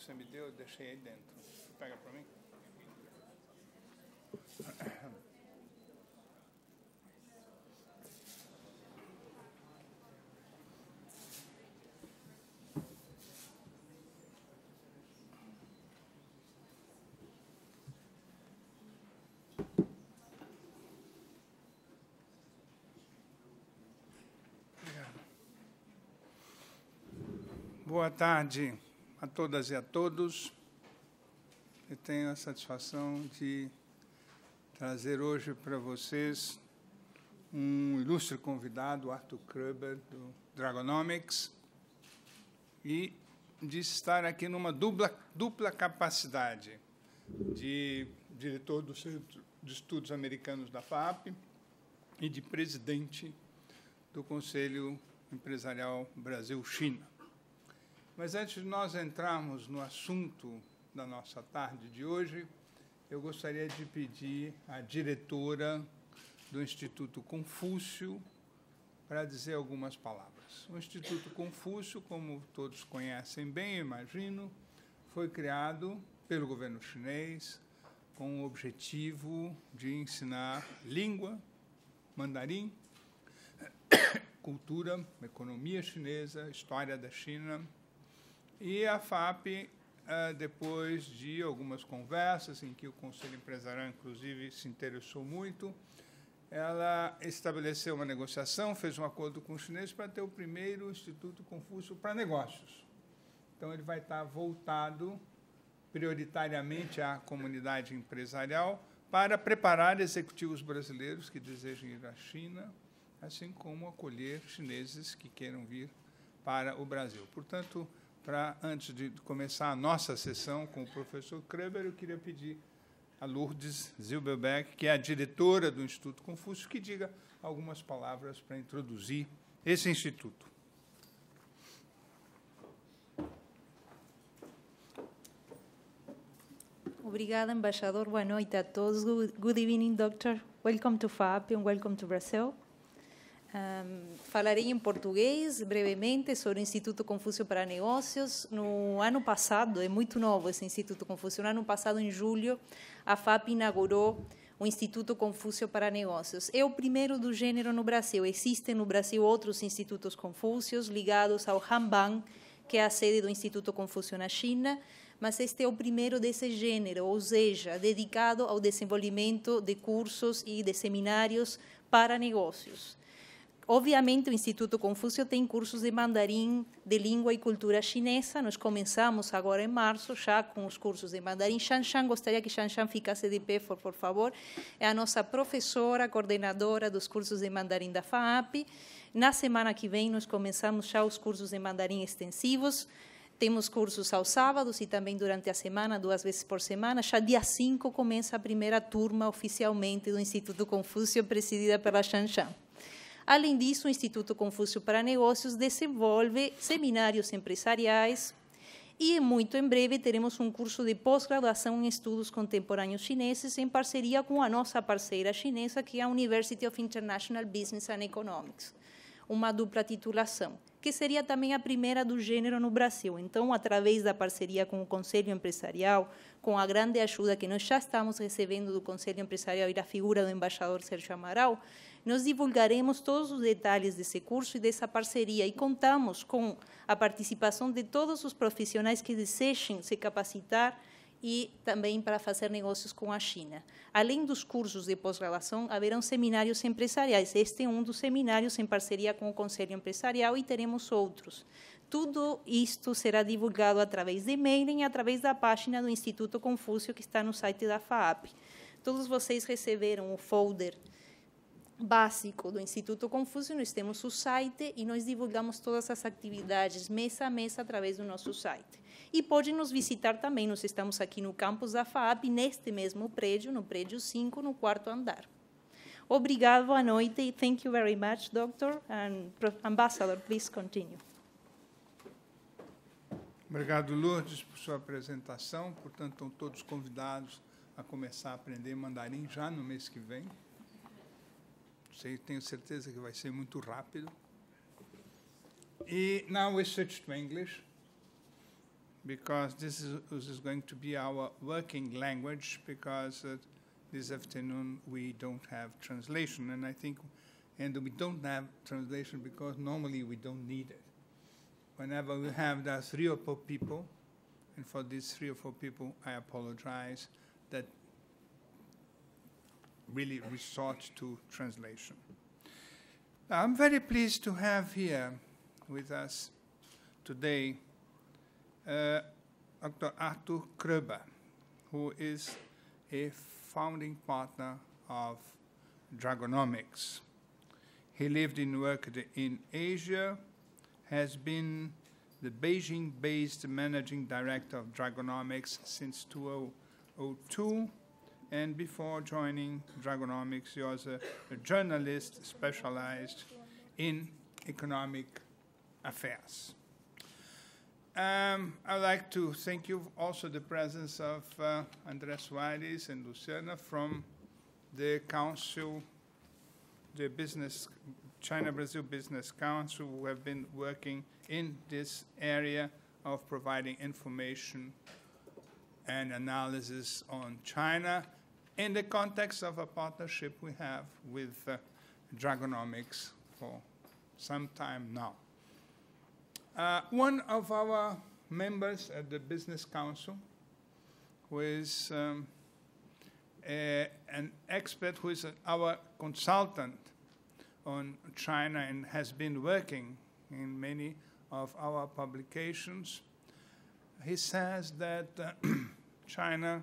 que você me deu, eu deixei aí dentro. Você pega para mim? Boa tarde a todas e a todos. Eu tenho a satisfação de trazer hoje para vocês um ilustre convidado, Arthur Kroeber, do Dragonomics, e de estar aqui numa dupla capacidade de diretor do Centro de Estudos Americanos da FAAP e de presidente do Conselho Empresarial Brasil-China. Mas antes de nós entrarmos no assunto da nossa tarde de hoje, eu gostaria de pedir à diretora do Instituto Confúcio para dizer algumas palavras. O Instituto Confúcio, como todos conhecem bem, eu imagino, foi criado pelo governo chinês com o objetivo de ensinar língua, mandarim, cultura, economia chinesa, história da China. E a FAAP, depois de algumas conversas, em que o Conselho Empresarial, inclusive, se interessou muito, ela estabeleceu uma negociação, fez um acordo com os chineses para ter o primeiro Instituto Confúcio para negócios. Então, ele vai estar voltado prioritariamente à comunidade empresarial para preparar executivos brasileiros que desejem ir à China, assim como acolher chineses que queiram vir para o Brasil. Portanto, antes de começar a nossa sessão com o professor Kroeber, eu queria pedir a Lourdes Zilberbeck, que é a diretora do Instituto Confúcio, que diga algumas palavras para introduzir esse instituto. Obrigada, embaixador. Boa noite a todos. Good evening, doctor. Welcome to FAAP and welcome to Brazil. Falarei em português, brevemente, sobre o Instituto Confúcio para Negócios. No ano passado, é muito novo esse Instituto Confúcio, no ano passado, em julho, a FAAP inaugurou o Instituto Confúcio para Negócios. É o primeiro do gênero no Brasil. Existem no Brasil outros institutos Confúcios ligados ao Hanban, que é a sede do Instituto Confúcio na China, mas este é o primeiro desse gênero, ou seja, dedicado ao desenvolvimento de cursos e de seminários para negócios. Obviamente, o Instituto Confúcio tem cursos de mandarim, de língua e cultura chinesa. Nós começamos agora em março, já com os cursos de mandarim. Shanshan, gostaria que Shanshan ficasse de pé, por favor. É a nossa professora, coordenadora dos cursos de mandarim da FAAP. Na semana que vem, nós começamos já os cursos de mandarim extensivos. Temos cursos aos sábados e também durante a semana, 2 vezes por semana. Já dia 5 começa a primeira turma oficialmente do Instituto Confúcio, presidida pela Shanshan. Além disso, o Instituto Confúcio para Negócios desenvolve seminários empresariais e, muito em breve, teremos um curso de pós-graduação em estudos contemporâneos chineses em parceria com a nossa parceira chinesa, que é a University of International Business and Economics, uma dupla titulação, que seria também a primeira do gênero no Brasil. Então, através da parceria com o Conselho Empresarial, com a grande ajuda que nós já estamos recebendo do Conselho Empresarial e da figura do embaixador Sérgio Amaral, nós divulgaremos todos os detalhes desse curso e dessa parceria e contamos com a participação de todos os profissionais que desejem se capacitar e também para fazer negócios com a China. Além dos cursos de pós-graduação, haverão seminários empresariais. Este é um dos seminários em parceria com o Conselho Empresarial e teremos outros. Tudo isto será divulgado através de e-mail e através da página do Instituto Confúcio, que está no site da FAAP. Todos vocês receberam o folder básico do Instituto Confúcio, nós temos o site e nós divulgamos todas as atividades mês a mês através do nosso site. E podem nos visitar também, nós estamos aqui no campus da FAAP, neste mesmo prédio, no prédio 5, no 4º andar. Obrigado, boa noite. Thank you very much, Doctor. And Ambassador, please continue. Obrigado, Lourdes, por sua apresentação. Portanto, estão todos convidados a começar a aprender mandarim já no mês que vem. Tenho certeza que vai ser muito rápido. E now we switch to English. because this is going to be our working language, because this afternoon we don't have translation, and I think, and we don't have translation because normally we don't need it. Whenever we have the 3 or 4 people, and for these 3 or 4 people, I apologize, that really resort to translation. Now, I'm very pleased to have here with us today Dr. Arthur Kroeber, who is a founding partner of Dragonomics. He lived and worked in Asia, has been the Beijing-based managing director of Dragonomics since 2002, and before joining Dragonomics, he was a journalist specialized in economic affairs. I'd like to thank you also the presence of Andrés Suárez and Luciana from the Council, the China-Brazil Business Council, who have been working in this area of providing information and analysis on China in the context of a partnership we have with Dragonomics for some time now. One of our members at the Business Council, who is an expert, who is our consultant on China and has been working in many of our publications, he says that China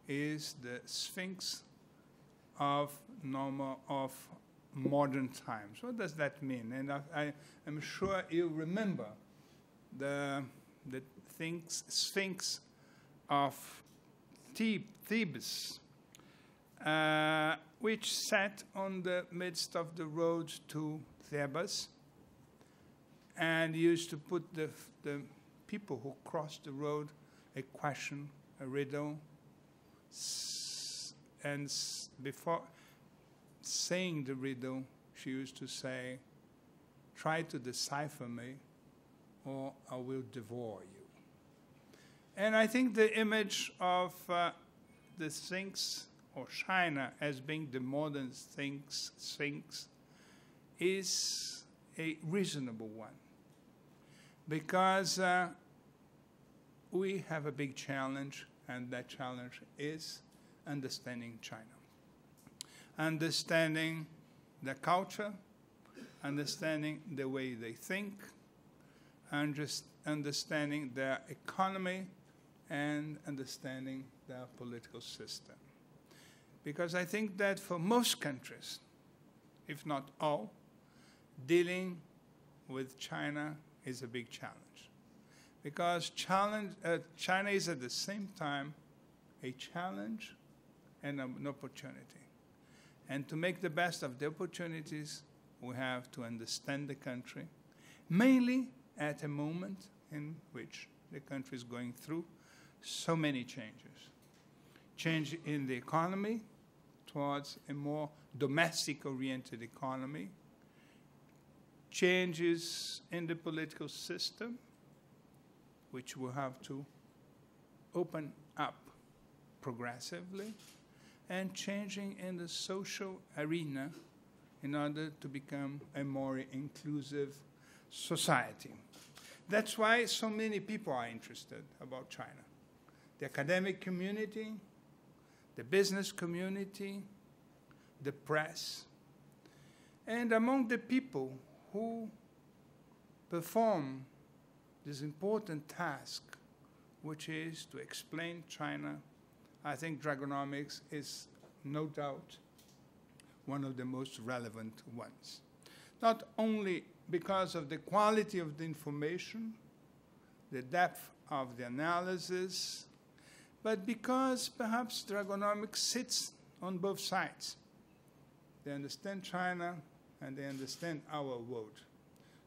is the Sphinx of modern times. What does that mean? And I am sure you remember the Sphinx of Thebes, which sat on the midst of the road to Thebes and used to put the people who crossed the road a question, a riddle, and before saying the riddle, she used to say, "Try to decipher me, or I will devour you." And I think the image of the Sphinx or China as being the modern Sphinx is a reasonable one, because we have a big challenge, and that challenge is understanding China. Understanding the culture, understanding the way they think, and just understanding their economy, and understanding their political system. Because I think that for most countries, if not all, dealing with China is a big challenge. Because China is at the same time a challenge and an opportunity. And to make the best of the opportunities, we have to understand the country, mainly at a moment in which the country is going through so many changes. Change in the economy towards a more domestic-oriented economy, changes in the political system, which will have to open up progressively, and changing in the social arena in order to become a more inclusive society. That's why so many people are interested about China. The academic community, the business community, the press, and among the people who perform this important task, which is to explain China, I think Dragonomics is no doubt one of the most relevant ones. Not only because of the quality of the information, the depth of the analysis, but because perhaps Dragonomics sits on both sides. They understand China and they understand our world.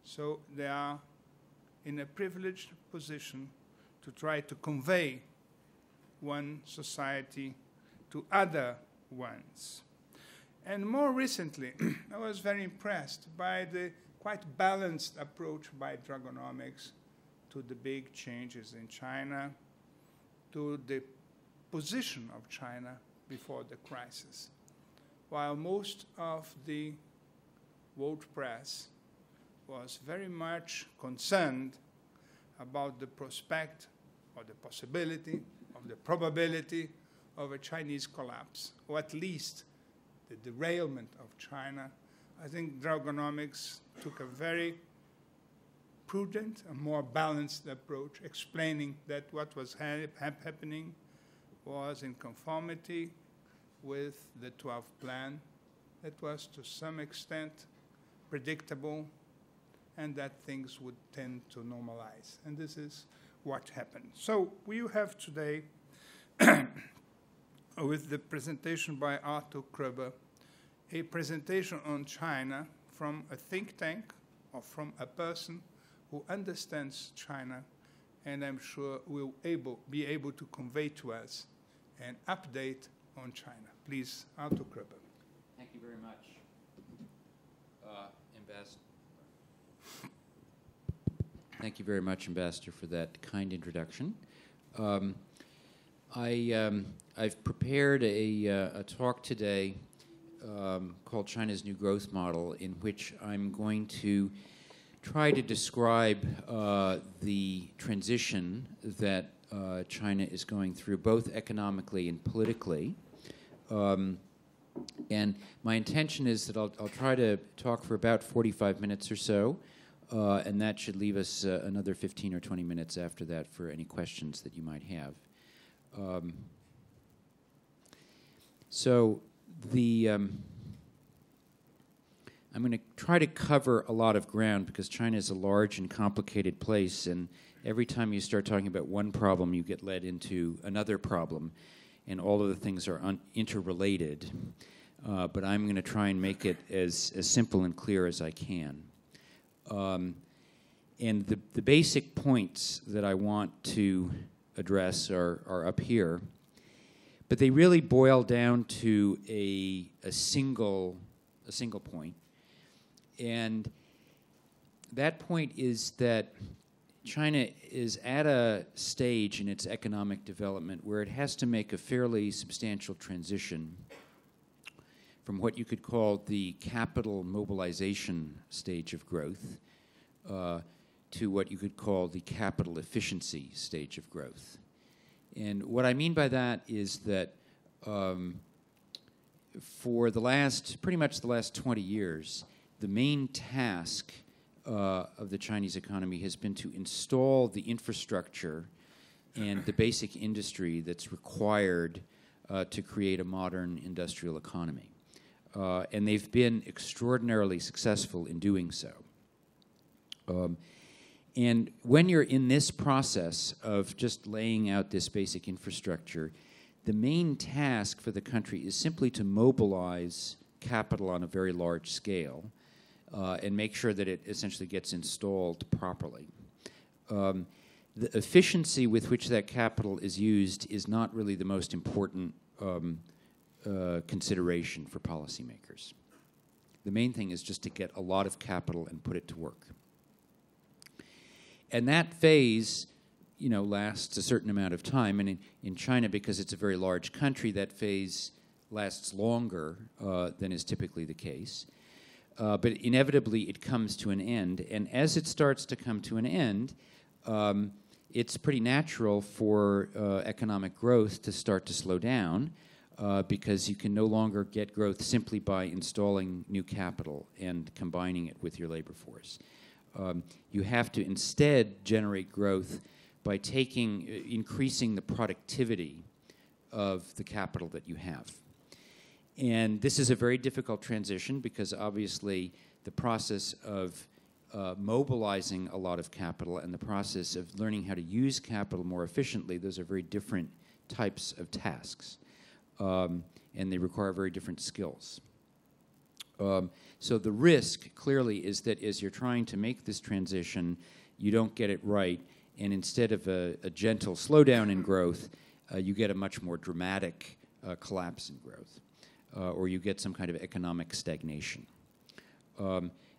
So they are in a privileged position to try to convey one society to other ones. And more recently, I was very impressed by the quite balanced approach by Dragonomics to the big changes in China, to the position of China before the crisis. While most of the world press was very much concerned about the prospect or the possibility of the probability of a Chinese collapse, or at least the derailment of China, I think Dragonomics took a very prudent and more balanced approach, explaining that what was happening was in conformity with the 12th plan. That was to some extent predictable, and that things would tend to normalize. And this is what happened. So we have today, with the presentation by Arthur Kroeber, a presentation on China from a think tank or from a person who understands China, and I'm sure will be able to convey to us an update on China. Please, Arthur Kroeber. Thank you very much, Ambassador. Thank you very much, Ambassador, for that kind introduction. I've prepared a talk today called China's New Growth Model, in which I'm going to try to describe the transition that China is going through, both economically and politically. And my intention is that I'll try to talk for about 45 minutes or so, and that should leave us another 15 or 20 minutes after that for any questions that you might have. I'm going to try to cover a lot of ground because China is a large and complicated place, and every time you start talking about one problem, you get led into another problem, and all of the things are interrelated. But I'm going to try and make it as simple and clear as I can. And the basic points that I want to address are up here, but they really boil down to a single point. And that point is that China is at a stage in its economic development where it has to make a fairly substantial transition from what you could call the capital mobilization stage of growth to what you could call the capital efficiency stage of growth. And what I mean by that is that for pretty much the last 20 years, the main task of the Chinese economy has been to install the infrastructure and the basic industry that's required to create a modern industrial economy. And they've been extraordinarily successful in doing so. And when you're in this process of just laying out this basic infrastructure, the main task for the country is simply to mobilize capital on a very large scale and make sure that it essentially gets installed properly. The efficiency with which that capital is used is not really the most important consideration for policymakers. The main thing is just to get a lot of capital and put it to work. And that phase, lasts a certain amount of time. And in China, because it's a very large country, that phase lasts longer than is typically the case. But inevitably, it comes to an end. And as it starts to come to an end, it's pretty natural for economic growth to start to slow down because you can no longer get growth simply by installing new capital and combining it with your labor force. You have to instead generate growth by increasing the productivity of the capital that you have. And this is a very difficult transition because obviously the process of mobilizing a lot of capital and the process of learning how to use capital more efficiently, those are very different types of tasks. And they require very different skills. So the risk clearly is that as you're trying to make this transition, you don't get it right, and instead of a gentle slowdown in growth, you get a much more dramatic collapse in growth. Or you get some kind of economic stagnation.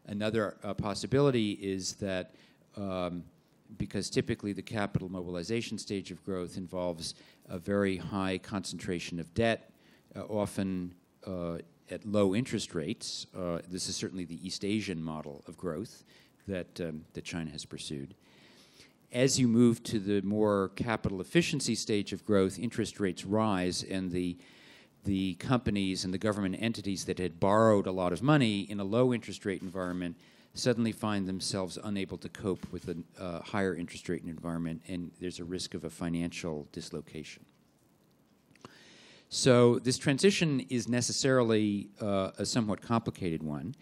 Another possibility is that because typically the capital mobilization stage of growth involves a very high concentration of debt, often at low interest rates. This is certainly the East Asian model of growth that China has pursued. As you move to the more capital efficiency stage of growth, interest rates rise, and the companies and the government entities that had borrowed a lot of money in a low interest rate environment suddenly find themselves unable to cope with a higher interest rate environment, and there's a risk of a financial dislocation. So this transition is necessarily a somewhat complicated one.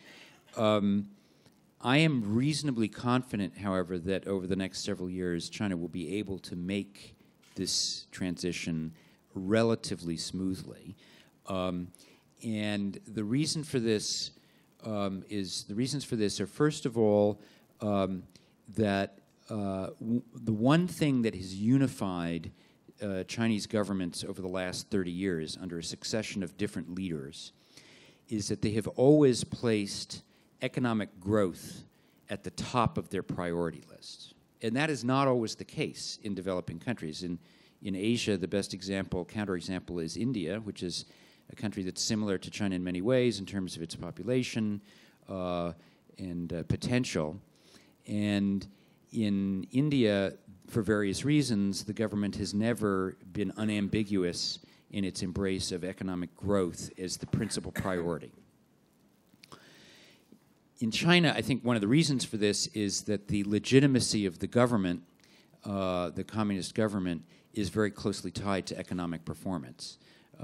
I am reasonably confident, however, that over the next several years, China will be able to make this transition relatively smoothly. And the reason for this are, first of all, that the one thing that has unified Chinese governments over the last 30 years under a succession of different leaders is that they have always placed economic growth at the top of their priority list. And that is not always the case in developing countries. In Asia, the best example, counterexample, is India, which is a country that's similar to China in many ways in terms of its population and potential. And in India, for various reasons, the government has never been unambiguous in its embrace of economic growth as the principal priority. In China, I think one of the reasons for this is that the legitimacy of the government, the communist government, is very closely tied to economic performance,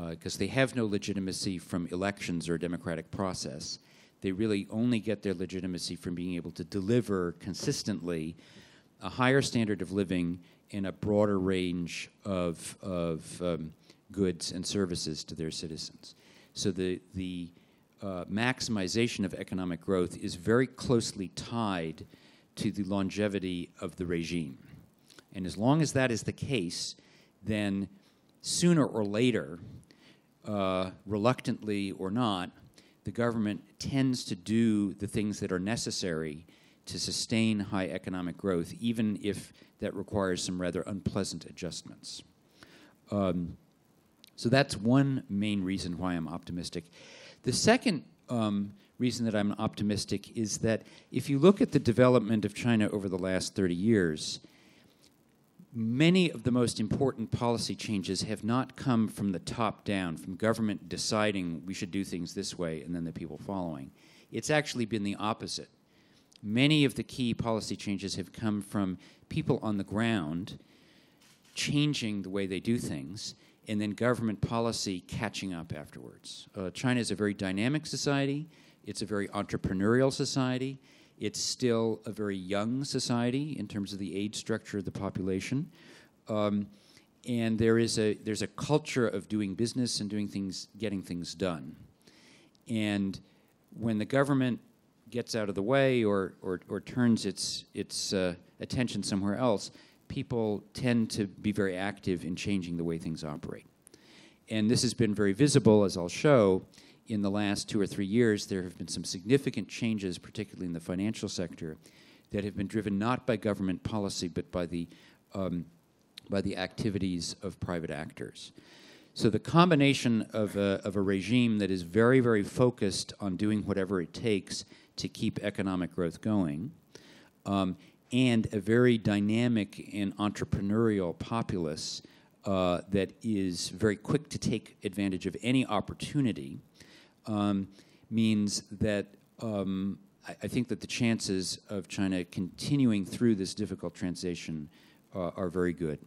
because they have no legitimacy from elections or a democratic process. They really only get their legitimacy from being able to deliver consistently a higher standard of living and a broader range of goods and services to their citizens. So the maximization of economic growth is very closely tied to the longevity of the regime. And as long as that is the case, then sooner or later, reluctantly or not, the government tends to do the things that are necessary to sustain high economic growth, even if that requires some rather unpleasant adjustments. So that's one main reason why I'm optimistic. The second reason that I'm optimistic is that if you look at the development of China over the last 30 years, many of the most important policy changes have not come from the top down, from government deciding we should do things this way and then the people following. It's actually been the opposite. Many of the key policy changes have come from people on the ground changing the way they do things, and then government policy catching up afterwards. China is a very dynamic society. It's a very entrepreneurial society. It's still a very young society in terms of the age structure of the population. And there's a culture of doing business and doing things, getting things done. And when the government gets out of the way or turns its attention somewhere else, people tend to be very active in changing the way things operate. And this has been very visible, as I'll show. In the last 2 or 3 years, there have been some significant changes, particularly in the financial sector, that have been driven not by government policy, but by the activities of private actors. So the combination of a regime that is very, very focused on doing whatever it takes to keep economic growth going, and a very dynamic and entrepreneurial populace that is very quick to take advantage of any opportunity, means that I think that the chances of China continuing through this difficult transition are very good.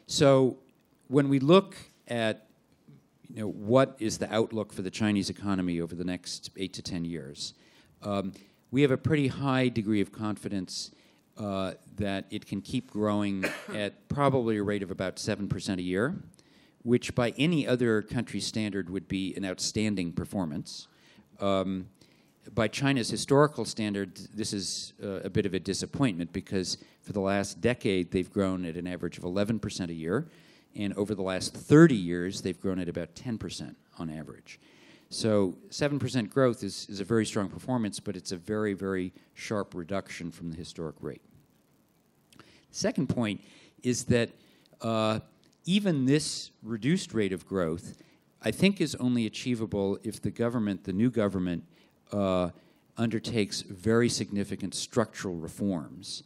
So when we look at what is the outlook for the Chinese economy over the next 8 to 10 years, we have a pretty high degree of confidence that it can keep growing at probably a rate of about 7% a year, which by any other country's standard would be an outstanding performance. By China's historical standard, this is a bit of a disappointment because for the last decade, they've grown at an average of 11% a year, and over the last 30 years, they've grown at about 10% on average. So 7% growth is a very strong performance, but it's a very, very sharp reduction from the historic rate. Second point is that even this reduced rate of growth, I think, is only achievable if the government, the new government, undertakes very significant structural reforms,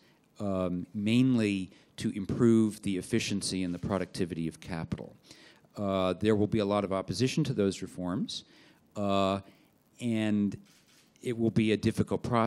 mainly to improve the efficiency and the productivity of capital. There will be a lot of opposition to those reforms, and it will be a difficult process.